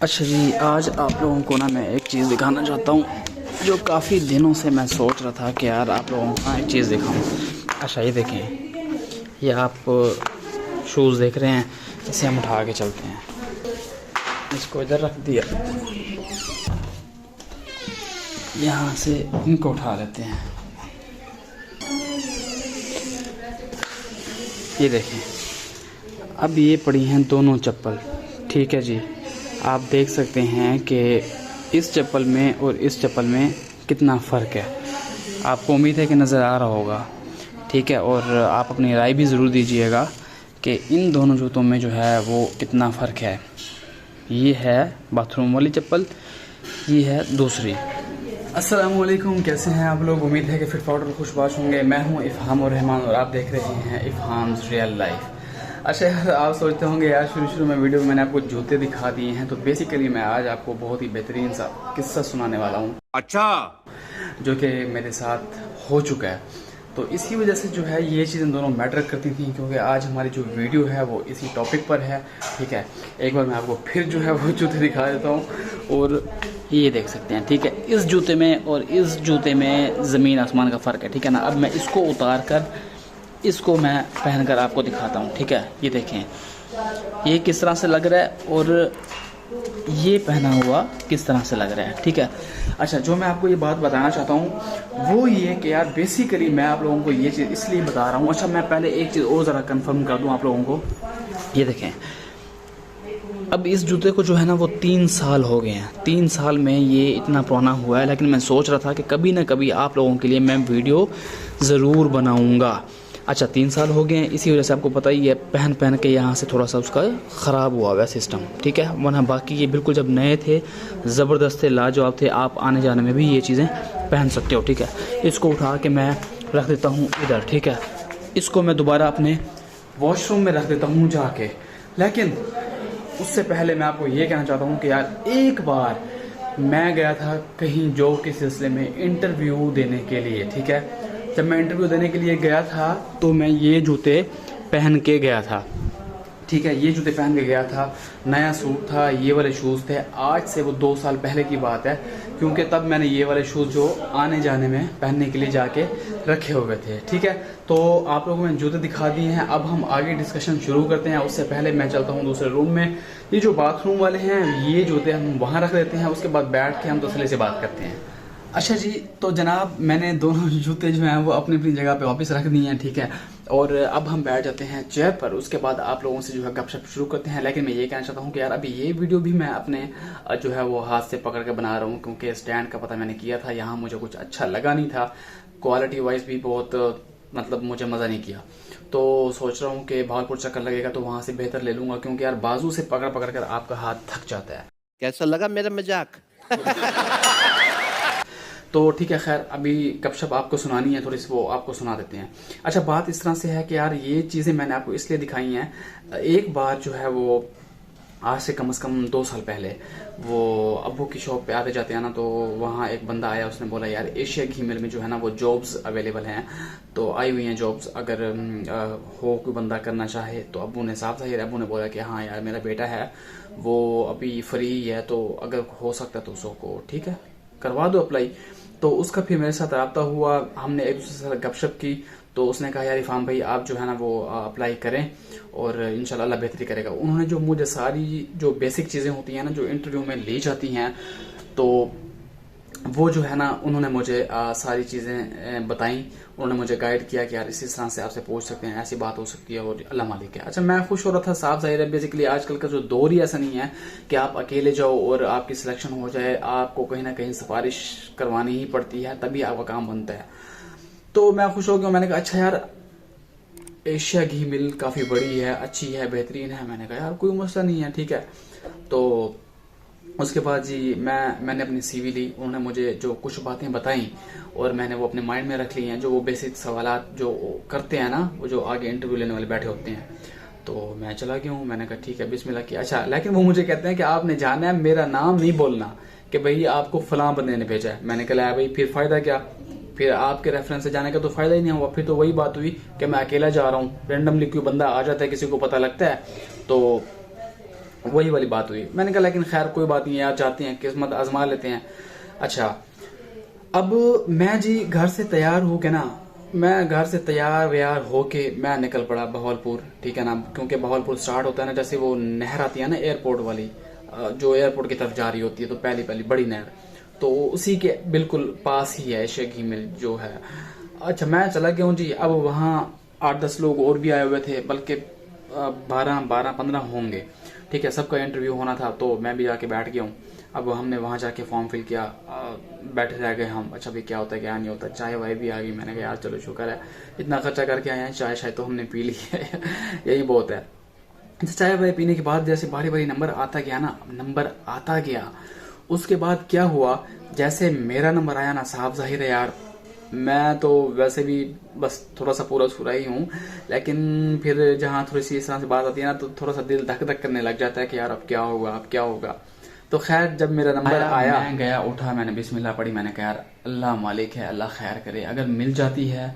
अच्छा जी, आज आप लोगों को ना मैं एक चीज़ दिखाना चाहता हूँ जो काफ़ी दिनों से मैं सोच रहा था कि यार आप लोगों को ना एक चीज़ दिखाऊँ। अच्छा ये देखें, ये आप शूज़ देख रहे हैं, इसे हम उठा के चलते हैं। इसको इधर रख दिया, यहाँ से इनको उठा लेते हैं। ये देखें, अब ये पड़ी हैं दोनों चप्पल, ठीक है जी। आप देख सकते हैं कि इस चप्पल में और इस चप्पल में कितना फ़र्क है। आपको उम्मीद है कि नज़र आ रहा होगा, ठीक है। और आप अपनी राय भी ज़रूर दीजिएगा कि इन दोनों जूतों में जो है वो कितना फ़र्क है। ये है बाथरूम वाली चप्पल, ये है दूसरी। अस्सलामुअलैकुम, कैसे हैं आप लोग? उम्मीद है कि फिट फाट और खुशबाश होंगे। मैं हूं इफ़हाम और रहमान और आप देख रहे हैं इफ़हाम्स रियल लाइफ। अच्छा यार, आप सोचते होंगे यार शुरू में वीडियो में मैंने आपको जूते दिखा दिए हैं, तो बेसिकली मैं आज आपको बहुत ही बेहतरीन सा किस्सा सुनाने वाला हूँ। अच्छा, जो कि मेरे साथ हो चुका है। तो इसी वजह से जो है ये चीज़ें दोनों मैटर करती थी, क्योंकि आज हमारी जो वीडियो है वो इसी टॉपिक पर है, ठीक है। एक बार मैं आपको फिर जो है वो जूते दिखा देता हूँ। और ये देख सकते हैं, ठीक है। इस जूते में और इस जूते में ज़मीन आसमान का फ़र्क है, ठीक है ना। अब मैं इसको उतार कर इसको मैं पहनकर आपको दिखाता हूँ, ठीक है। ये देखें ये किस तरह से लग रहा है और ये पहना हुआ किस तरह से लग रहा है, ठीक है। अच्छा, जो मैं आपको ये बात बताना चाहता हूँ वो ये कि यार बेसिकली मैं आप लोगों को ये चीज़ इसलिए बता रहा हूँ। अच्छा, मैं पहले एक चीज़ और ज़रा कंफर्म कर दूँ आप लोगों को। ये देखें, अब इस जूते को जो है ना वो 3 साल हो गए हैं। 3 साल में ये इतना पुराना हुआ है, लेकिन मैं सोच रहा था कि कभी ना कभी आप लोगों के लिए मैं वीडियो ज़रूर बनाऊँगा। अच्छा, 3 साल हो गए हैं, इसी वजह से आपको पता ही है पहन पहन के यहाँ से थोड़ा सा उसका ख़राब हुआ हुआ सिस्टम, ठीक है। वरना बाकी ये बिल्कुल जब नए थे, ज़बरदस्त थे, लाजवाब थे। आप आने जाने में भी ये चीज़ें पहन सकते हो, ठीक है। इसको उठा के मैं रख देता हूँ इधर, ठीक है। इसको मैं दोबारा अपने वॉशरूम में रख देता हूँ जाके। लेकिन उससे पहले मैं आपको ये कहना चाहता हूँ कि यार एक बार मैं गया था कहीं जॉब के सिलसिले में इंटरव्यू देने के लिए, ठीक है। जब मैं इंटरव्यू देने के लिए गया था तो मैं ये जूते पहन के गया था, ठीक है। ये जूते पहन के गया था, नया सूट था, ये वाले शूज़ थे। आज से वो 2 साल पहले की बात है, क्योंकि तब मैंने ये वाले शूज़ जो आने जाने में पहनने के लिए जाके रखे हुए थे, ठीक है। तो आप लोगों को मैंने जूते दिखा दिए हैं, अब हम आगे डिस्कशन शुरू करते हैं। उससे पहले मैं चलता हूँ दूसरे रूम में। ये जो बाथरूम वाले हैं ये जूते हम वहाँ रख देते हैं, उसके बाद बैठ के हम तसल्ली से बात करते हैं। अच्छा जी, तो जनाब मैंने दोनों जूते जो हैं वो अपनी अपनी जगह पे वापस रख दिए हैं, ठीक है। और अब हम बैठ जाते हैं चेयर पर, उसके बाद आप लोगों से जो है गपशप शुरू करते हैं। लेकिन मैं ये कहना चाहता हूँ कि यार अभी ये वीडियो भी मैं अपने जो है वो हाथ से पकड़ के बना रहा हूँ, क्योंकि स्टैंड का पता मैंने किया था, यहाँ मुझे कुछ अच्छा लगा नहीं था, क्वालिटी वाइज भी बहुत मतलब मुझे मज़ा नहीं किया। तो सोच रहा हूँ कि भावलपुर चक्कर लगेगा तो वहाँ से बेहतर ले लूँगा, क्योंकि यार बाजू से पकड़ पकड़ कर आपका हाथ थक जाता है। कैसा लगा मेरा मजाक? तो ठीक है, खैर अभी गपशप आपको सुनानी है थोड़ी सी, वो आपको सुना देते हैं। अच्छा, बात इस तरह से है कि यार ये चीज़ें मैंने आपको इसलिए दिखाई हैं। एक बार जो है वो आज से कम 2 साल पहले वो अब्बू की शॉप पे आते जाते हैं ना, तो वहाँ एक बंदा आया, उसने बोला यार एशिया घी मिल में जो है ना वो जॉब्स अवेलेबल हैं, तो आई हुई हैं जॉब्स, अगर हो कोई बंदा करना चाहे तो। अब्बू ने साफ जाहिर अब्बू ने बोला कि हाँ यार मेरा बेटा है, वो अभी फ्री है, तो अगर हो सकता है तो उसको ठीक है करवा दो अप्लाई। तो उसका फिर मेरे साथ रब्ता हुआ, हमने एक दूसरे से गपशप की, तो उसने कहा यार इफ़ाम भाई आप जो है ना वो अप्लाई करें और इंशाल्लाह अल्लाह बेहतरी करेगा। उन्होंने जो मुझे सारी जो बेसिक चीज़ें होती हैं ना जो इंटरव्यू में ली जाती हैं, तो वो जो है ना उन्होंने मुझे सारी चीज़ें बताई। उन्होंने मुझे गाइड किया कि यार इसी तरह से आपसे पूछ सकते हैं, ऐसी बात हो सकती है और अल्लाह मालिक है। अच्छा, मैं खुश हो रहा था, साफ जाहिर है बेसिकली आजकल का जो दौर ही ऐसा नहीं है कि आप अकेले जाओ और आपकी सिलेक्शन हो जाए, आपको कहीं ना कहीं सिफारिश करवानी ही पड़ती है तभी आपका काम बनता है। तो मैं खुश हो गया, मैंने कहा अच्छा यार एशिया घी मिल काफ़ी बड़ी है, अच्छी है, बेहतरीन है। मैंने कहा यार कोई मसला नहीं है, ठीक है। तो उसके बाद जी मैंने अपनी सीवी ली, उन्होंने मुझे जो कुछ बातें बताई और मैंने वो अपने माइंड में रख ली हैं, जो वो बेसिक सवालात जो करते हैं ना वो जो आगे इंटरव्यू लेने वाले बैठे होते हैं। तो मैं चला गया हूँ, मैंने कहा ठीक है बिस्मिल्लाह किया। अच्छा, लेकिन वो मुझे कहते हैं कि आपने जाना है, मेरा नाम नहीं बोलना कि भाई आपको फलां बंदे ने भेजा है। मैंने कहा भाई फिर फ़ायदा क्या, फिर आपके रेफरेंस से जाने का तो फ़ायदा ही नहीं हुआ। फिर तो वही बात हुई कि मैं अकेला जा रहा हूँ, रेंडमली कोई बंदा आ जाता है, किसी को पता लगता है। तो वही वाली बात हुई। मैंने कहा लेकिन खैर कोई बात नहीं यार, जाते हैं किस्मत आजमा लेते हैं। अच्छा, अब मैं जी घर से तैयार हो के ना, मैं घर से तैयार व्यार होके मैं निकल पड़ा बहावलपुर, ठीक है ना, क्योंकि बहावलपुर स्टार्ट होता है ना, जैसे वो नहर आती है ना एयरपोर्ट वाली, जो एयरपोर्ट की तरफ जा रही होती है, तो पहली पहली बड़ी नहर, तो उसी के बिल्कुल पास ही है एशिया घी मिल जो है। अच्छा, मैं चला गया हूँ जी। अब वहाँ 8-10 लोग और भी आए हुए थे, बल्कि 12-15 होंगे, ठीक है। सबका इंटरव्यू होना था, तो मैं भी जाके बैठ गया हूँ। अब हमने वहां जाके फॉर्म फिल किया, बैठे रह गए हम। अच्छा भाई क्या होता है क्या नहीं होता, चाय वाय भी आ गई। मैंने कहा यार चलो शुक्र है, इतना खर्चा करके आए हैं, चाय शायद तो हमने पी ली है यही बहुत है। चाय वाय पीने के बाद जैसे बारी बारी नंबर आता गया ना, नंबर आता गया, उसके बाद क्या हुआ, जैसे मेरा नंबर आया ना, साफ जाहिर है यार, मैं तो वैसे भी बस थोड़ा सा पूरा छुरा ही हूँ, लेकिन फिर जहाँ थोड़ी सी इस तरह से बात आती है ना, तो थोड़ा सा दिल धक धक करने लग जाता है कि यार अब क्या होगा, अब क्या होगा। तो खैर जब मेरा नंबर आया, मैं गया, उठा, मैंने बिस्मिल्लाह पढ़ी। मैंने कहा यार अल्लाह मालिक है, अल्लाह खैर करे, अगर मिल जाती है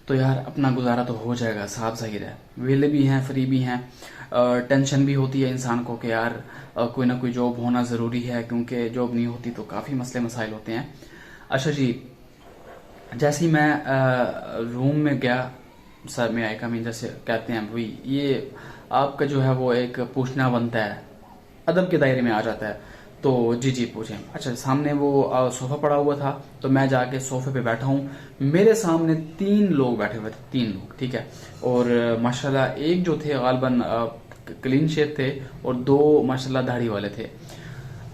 तो यार अपना गुजारा तो हो जाएगा, साफ जाहिर है। वेले भी हैं, फ्री भी हैं, टेंशन भी होती है इंसान को कि यार कोई ना कोई जॉब होना ज़रूरी है, क्योंकि जॉब नहीं होती तो काफ़ी मसले मसाइल होते हैं। अच्छा जी, जैसे ही मैं रूम में गया, सर में आए कमी, जैसे कहते हैं भाई, ये आपका जो है वो एक पूछना बनता है, अदब के दायरे में आ जाता है। तो जी जी पूछें। अच्छा, सामने वो सोफा पड़ा हुआ था, तो मैं जाके सोफे पे बैठा हूँ। मेरे सामने 3 लोग बैठे हुए थे, 3 लोग, ठीक है। और माशाल्लाह एक जो थे गालबन क्लीन शेव थे, और 2 माशाल्लाह दाढ़ी वाले थे।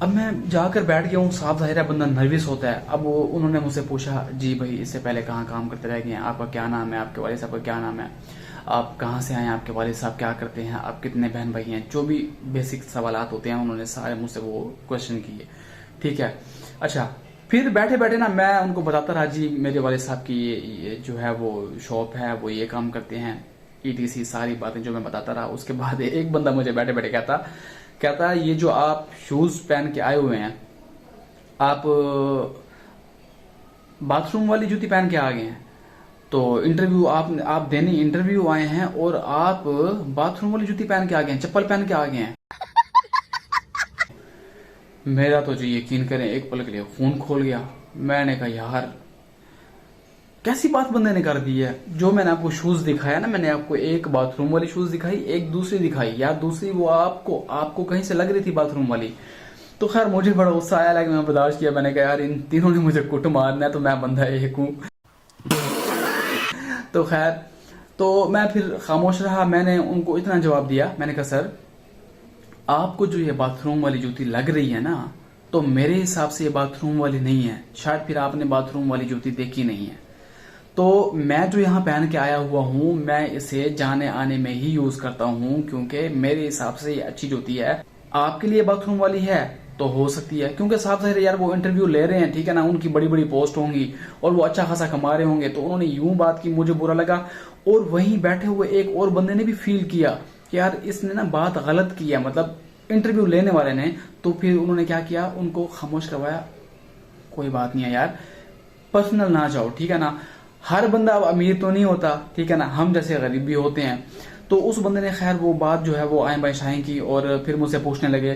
अब मैं जाकर बैठ गया हूँ, साफ जाहिर है बंदा नर्वस होता है। अब उन्होंने मुझसे पूछा, जी भाई इससे पहले कहाँ काम करते रह गए हैं, आपका क्या नाम है, आपके वालिद साहब का क्या नाम है, आप कहाँ से आए हैं, आपके वालिद साहब क्या करते हैं, आप कितने बहन भाई हैं, जो भी बेसिक सवालात होते हैं उन्होंने सारे मुझसे वो क्वेश्चन किए, ठीक है। अच्छा, फिर बैठे बैठे ना मैं उनको बताता रहा, जी मेरे वालिद साहब की ये जो है वो शॉप है, वो ये काम करते हैं, ETC सारी बातें जो मैं बताता रहा। उसके बाद एक बंदा मुझे बैठे बैठे कहता ये जो आप शूज पहन के आए हुए हैं, आप बाथरूम वाली जूती पहन के आ गए हैं, तो इंटरव्यू आप देने इंटरव्यू आए हैं और आप बाथरूम वाली जूती पहन के आ गए हैं, चप्पल पहन के आ गए हैं। मेरा तो जी यकीन करें एक पल के लिए खून खोल गया। मैंने कहा यार कैसी बात बंदे ने कर दी है। जो मैंने आपको शूज दिखाया ना, मैंने आपको एक बाथरूम वाली शूज दिखाई, एक दूसरी दिखाई, यार दूसरी वो आपको कहीं से लग रही थी बाथरूम वाली। तो खैर मुझे बड़ा गुस्सा आया, लेकिन मैं बर्दाश्त किया। मैंने कहा यार इन तीनों ने मुझे कुट मारना है, तो मैं बंदा एक हूँ तो खैर, तो मैं फिर खामोश रहा। मैंने उनको इतना जवाब दिया, मैंने कहा सर आपको जो ये बाथरूम वाली जूती लग रही है ना, तो मेरे हिसाब से ये बाथरूम वाली नहीं है, शायद फिर आपने बाथरूम वाली जूती देखी नहीं है। तो मैं जो यहाँ पहन के आया हुआ हूँ, मैं इसे जाने आने में ही यूज करता हूँ, क्योंकि मेरे हिसाब से ये अच्छी जूती है। आपके लिए बाथरूम वाली है तो हो सकती है, क्योंकि साफ जाहिर यार वो इंटरव्यू ले रहे हैं, ठीक है ना, उनकी बड़ी बड़ी पोस्ट होंगी और वो अच्छा खासा कमा रहे होंगे, तो उन्होंने यूं बात की, मुझे बुरा लगा। और वहीं बैठे हुए एक और बंदे ने भी फील किया कि यार इसने ना बात गलत की है, मतलब इंटरव्यू लेने वाले ने। तो फिर उन्होंने क्या किया, उनको खामोश करवाया, कोई बात नहीं है यार, पर्सनल ना जाओ, ठीक है ना, हर बंदा अब अमीर तो नहीं होता, ठीक है ना, हम जैसे गरीब भी होते हैं। तो उस बंदे ने खैर वो बात जो है वो आए बाय शाएं की, और फिर मुझसे पूछने लगे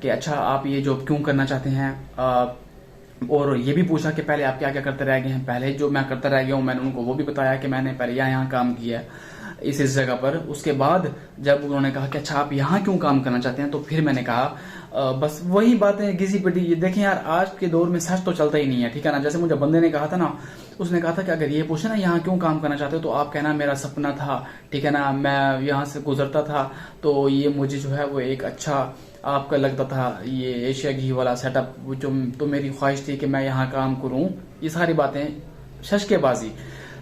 कि अच्छा आप ये जॉब क्यों करना चाहते हैं, और ये भी पूछा कि पहले आप क्या क्या करते रह गए हैं। पहले जो मैं करता रह गया हूँ, मैंने उनको वो भी बताया कि मैंने पहले यहाँ काम किया है इस जगह पर। उसके बाद जब उन्होंने कहा कि अच्छा आप यहाँ क्यों काम करना चाहते हैं, तो फिर मैंने कहा बस वही बातें घिसी पिटी। ये देखें यार, आज के दौर में सच तो चलता ही नहीं है, ठीक है ना। जैसे मुझे बंदे ने कहा था ना, उसने कहा था कि अगर ये पूछे ना यहाँ क्यों काम करना चाहते हो, तो आप कहना मेरा सपना था, ठीक है ना, मैं यहाँ से गुजरता था, तो ये मुझे जो है वो एक अच्छा आपका लगता था, ये एशिया घी वाला सेटअप जो, तो मेरी ख्वाहिश थी कि मैं यहाँ काम करूँ। ये सारी बातें शशकेबाजी।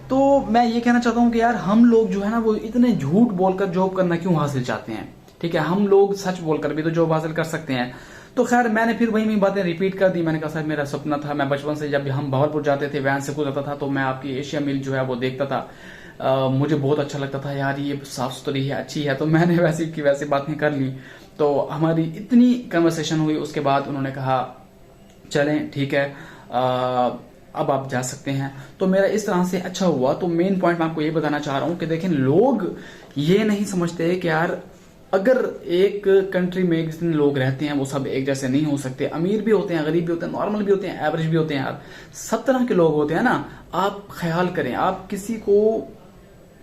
तो मैं ये कहना चाहता हूँ कि यार हम लोग जो है ना वो इतने झूठ बोलकर जॉब करना क्यों हासिल चाहते हैं, ठीक है। हम लोग सच बोलकर भी तो जॉब हासिल कर सकते हैं। तो खैर मैंने फिर वही बातें रिपीट कर दी। मैंने कहा सर मेरा सपना था, मैं बचपन से जब हम बहावलपुर जाते थे वैन से गुजरता था, तो मैं आपकी एशिया मिल जो है वो देखता था, मुझे बहुत अच्छा लगता था यार, ये साफ सुथरी है, अच्छी है। तो मैंने वैसी की वैसी बातें कर ली। तो हमारी इतनी कन्वर्सेशन हुई। उसके बाद उन्होंने कहा चलें ठीक है, अब आप जा सकते हैं। तो मेरा इस तरह से अच्छा हुआ। तो मेन पॉइंट मैं आपको ये बताना चाह रहा हूं कि देखें, लोग ये नहीं समझते कि यार अगर एक कंट्री में जितने लोग रहते हैं वो सब एक जैसे नहीं हो सकते। अमीर भी होते हैं, गरीब भी होते हैं, नॉर्मल भी होते हैं, एवरेज भी होते हैं यार। सब तरह के लोग होते हैं ना। आप ख्याल करें, आप किसी को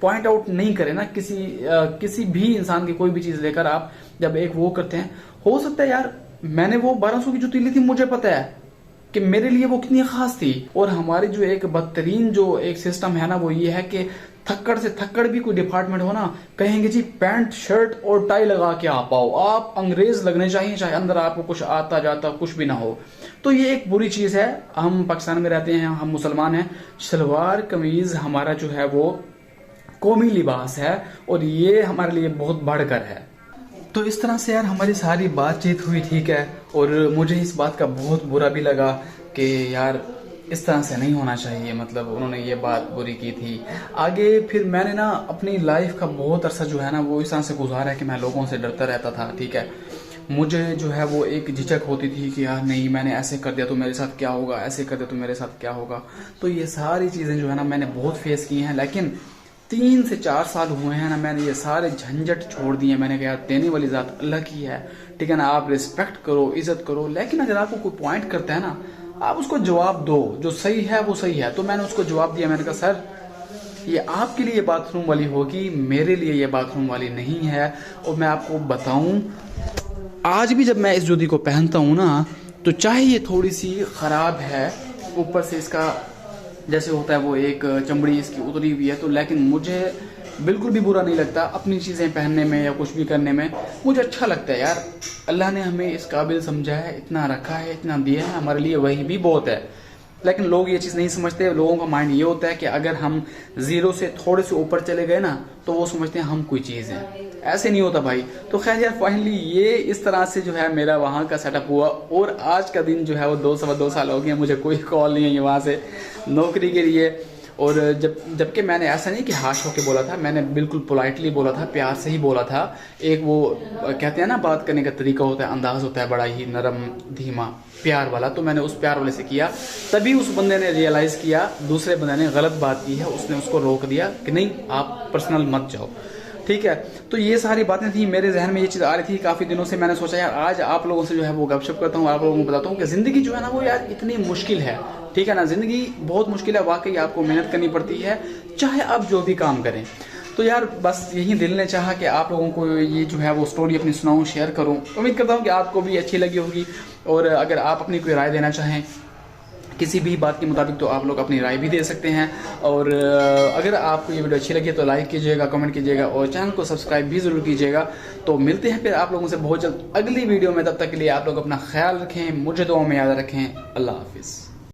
पॉइंट आउट नहीं करें ना, किसी भी इंसान की कोई भी चीज लेकर आप जब एक वो करते हैं, हो सकता है यार मैंने वो 1200 की जूती ली थी, मुझे पता है कि मेरे लिए वो कितनी खास थी। और हमारी जो एक बदतरीन जो एक सिस्टम है ना, वो ये है कि थक्कड़ से थक्कड़ भी कोई डिपार्टमेंट हो ना, कहेंगे जी पैंट शर्ट और टाई लगा के आप आओ, आप अंग्रेज लगने चाहिए, चाहे अंदर आपको कुछ आता जाता कुछ भी ना हो। तो ये एक बुरी चीज है। हम पाकिस्तान में रहते हैं, हम मुसलमान हैं, शलवार कमीज हमारा जो है वो कौमी लिबास है और ये हमारे लिए बहुत बढ़कर है। तो इस तरह से यार हमारी सारी बातचीत हुई, ठीक है। और मुझे इस बात का बहुत बुरा भी लगा कि यार इस तरह से नहीं होना चाहिए, मतलब उन्होंने ये बात बुरी की थी। आगे फिर मैंने ना अपनी लाइफ का बहुत अरसा जो है ना वो इस तरह से गुजारा है कि मैं लोगों से डरता रहता था, ठीक है। मुझे जो है वो एक झिझक होती थी कि यार नहीं मैंने ऐसे कर दिया तो मेरे साथ क्या होगा, ऐसे कर दिया तो मेरे साथ क्या होगा। तो ये सारी चीज़ें जो है ना मैंने बहुत फेस की हैं, लेकिन 3 से 4 साल हुए हैं ना, मैंने ये सारे झंझट छोड़ दिए। मैंने कहा देने वाली ज़ात अल्लाह की है, ठीक है ना। आप रिस्पेक्ट करो, इज्जत करो, लेकिन अगर आपको कोई पॉइंट करता है ना, आप उसको जवाब दो। जो सही है वो सही है। तो मैंने उसको जवाब दिया, मैंने कहा सर ये आपके लिए बाथरूम वाली होगी, मेरे लिए ये बाथरूम वाली नहीं है। और मैं आपको बताऊं, आज भी जब मैं इस जूती को पहनता हूं ना, तो चाहे ये थोड़ी सी खराब है, ऊपर से इसका जैसे होता है वो एक चमड़ी इसकी उतरी हुई है, तो लेकिन मुझे बिल्कुल भी बुरा नहीं लगता अपनी चीज़ें पहनने में या कुछ भी करने में। मुझे अच्छा लगता है यार, अल्लाह ने हमें इस काबिल समझा है, इतना रखा है, इतना दिया है, हमारे लिए वही भी बहुत है। लेकिन लोग ये चीज़ नहीं समझते। लोगों का माइंड ये होता है कि अगर हम जीरो से थोड़े से ऊपर चले गए ना, तो वो समझते हैं हम कोई चीज़ है। ऐसे नहीं होता भाई। तो खैर यार फाइनली ये इस तरह से जो है मेरा वहाँ का सेटअप हुआ। और आज का दिन जो है वो 2 साल हो गए, मुझे कोई कॉल नहीं है वहाँ से नौकरी के लिए। और जबकि मैंने ऐसा नहीं कि हाश होके बोला था, मैंने बिल्कुल पोलाइटली बोला था, प्यार से ही बोला था। एक वो कहते हैं ना बात करने का तरीका होता है, अंदाज होता है बड़ा ही नरम धीमा प्यार वाला। तो मैंने उस प्यार वाले से किया, तभी उस बंदे ने रियलाइज़ किया, दूसरे बंदे ने गलत बात की है, उसने उसको रोक दिया कि नहीं आप पर्सनल मत जाओ, ठीक है। तो ये सारी बातें थी मेरे जहन में, ये चीज़ आ रही थी काफ़ी दिनों से। मैंने सोचा यार आज आप लोगों से जो है वो गपशप करता हूँ, आप लोगों को बताता हूँ कि ज़िंदगी जो है ना वो यार इतनी मुश्किल है, ठीक है ना। ज़िंदगी बहुत मुश्किल है वाकई, आपको मेहनत करनी पड़ती है चाहे आप जो भी काम करें। तो यार बस यही दिल ने चाहा कि आप लोगों को ये जो है वो स्टोरी अपनी सुनाऊँ, शेयर करूँ। उम्मीद करता हूँ कि आपको भी अच्छी लगी होगी। और अगर आप अपनी कोई राय देना चाहें किसी भी बात के मुताबिक, तो आप लोग अपनी राय भी दे सकते हैं। और अगर आपको ये वीडियो अच्छी लगी तो लाइक कीजिएगा, कमेंट कीजिएगा और चैनल को सब्सक्राइब भी ज़रूर कीजिएगा। तो मिलते हैं फिर आप लोगों से बहुत जल्द अगली वीडियो में। तब तक के लिए आप लोग अपना ख्याल रखें, मुझे दुआ में याद रखें। अल्लाह हाफिज़।